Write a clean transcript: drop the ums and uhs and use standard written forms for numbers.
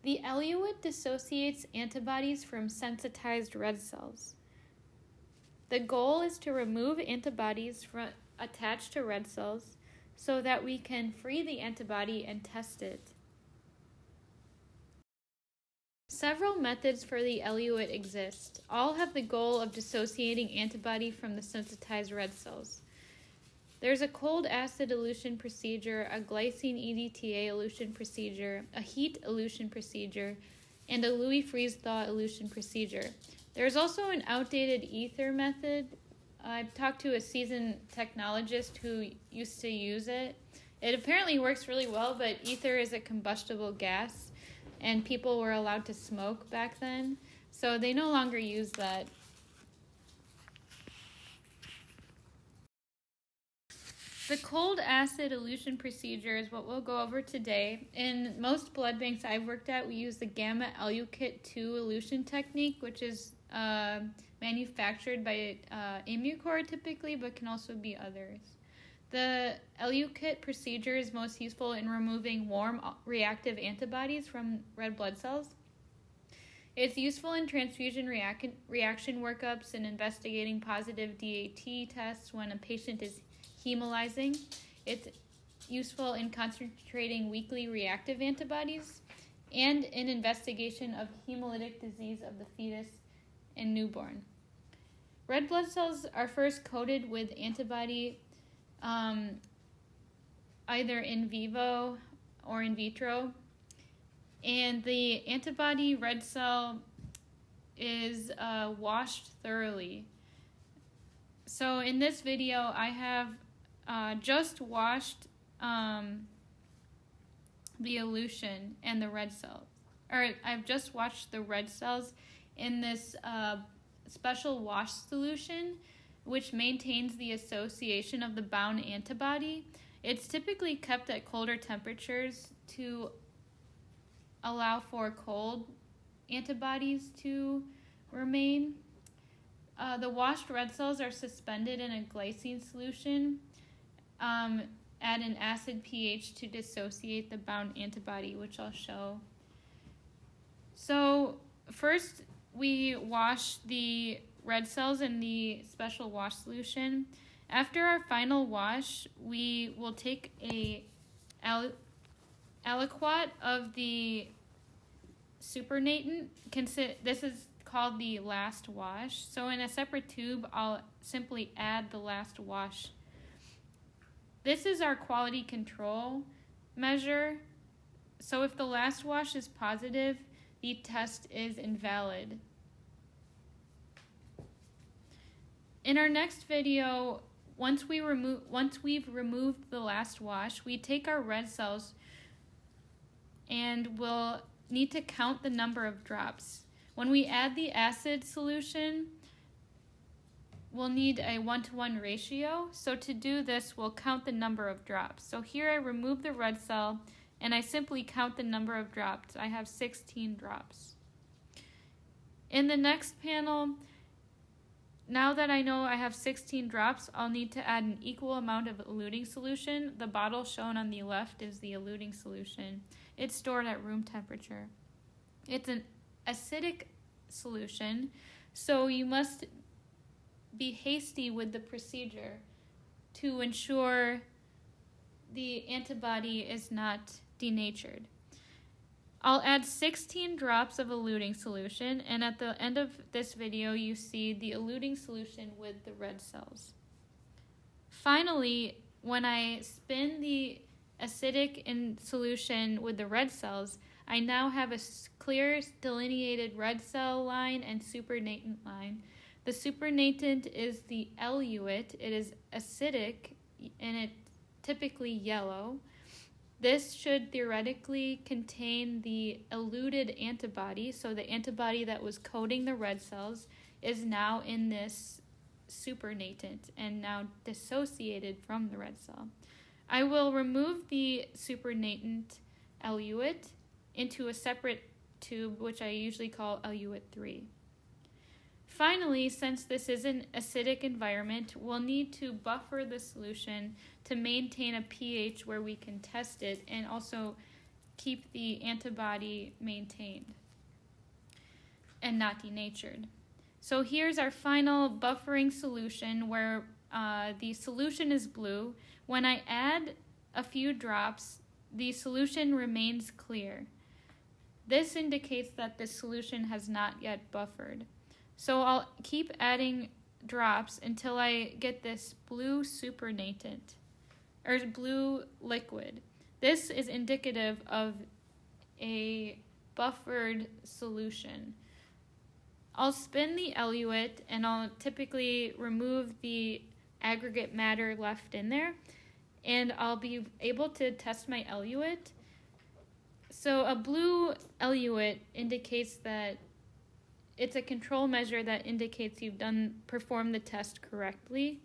The eluate dissociates antibodies from sensitized red cells. The goal is to remove antibodies attached to red cells so that we can free the antibody and test it. Several methods for the eluate exist. All have the goal of dissociating antibody from the sensitized red cells. There's a cold acid elution procedure, a glycine EDTA elution procedure, a heat elution procedure, and a Louis freeze-thaw elution procedure. There's also an outdated ether method. I've talked to a seasoned technologist who used to use it. It apparently works really well, but ether is a combustible gas, and people were allowed to smoke back then, so they no longer use that. The cold acid elution procedure is what we'll go over today. In most blood banks I've worked at, we use the gamma elukit 2 elution technique, which is manufactured by Immucor typically, but can also be others. The elukit procedure is most useful in removing warm reactive antibodies from red blood cells. It's useful in transfusion reaction workups and investigating positive DAT tests when a patient is hemolyzing. It's useful in concentrating weakly reactive antibodies and in investigation of hemolytic disease of the fetus and newborn. Red blood cells are first coated with antibody either in vivo or in vitro, and the antibody red cell is washed thoroughly. So in this video, I have just washed the elution and the red cells. Or I've just washed the red cells in this special wash solution, which maintains the association of the bound antibody. It's typically kept at colder temperatures to allow for cold antibodies to remain. The washed red cells are suspended in a glycine solution at an acid pH to dissociate the bound antibody, which I'll show. So first we wash the red cells in the special wash solution. After our final wash, we will take a aliquot of the supernatant. This is called the last wash. So in a separate tube, I'll simply add the last wash. This is our quality control measure. So if the last wash is positive, the test is invalid. In our next video, once we've removed the last wash, we take our red cells and we'll need to count the number of drops. When we add the acid solution, we'll need a 1-to-1 ratio. So to do this, we'll count the number of drops. So here I remove the red cell and I simply count the number of drops. I have 16 drops. In the next panel, now that I know I have 16 drops, I'll need to add an equal amount of eluting solution. The bottle shown on the left is the eluting solution. It's stored at room temperature. It's an acidic solution, so you must be hasty with the procedure to ensure the antibody is not denatured. I'll add 16 drops of eluting solution, and at the end of this video, you see the eluting solution with the red cells. Finally, when I spin the acidic in solution with the red cells, I now have a clear delineated red cell line and supernatant line. The supernatant is the eluate. It is acidic and it's typically yellow. This should theoretically contain the eluted antibody, so the antibody that was coating the red cells is now in this supernatant and now dissociated from the red cell. I will remove the supernatant eluate into a separate tube, which I usually call eluate 3. Finally, since this is an acidic environment, we'll need to buffer the solution to maintain a pH where we can test it and also keep the antibody maintained and not denatured. So here's our final buffering solution where the solution is blue. When I add a few drops, the solution remains clear. This indicates that the solution has not yet buffered. So I'll keep adding drops until I get this blue supernatant, or blue liquid. This is indicative of a buffered solution. I'll spin the eluate and I'll typically remove the aggregate matter left in there, and I'll be able to test my eluate. So a blue eluate indicates that it's a control measure that indicates you've performed the test correctly.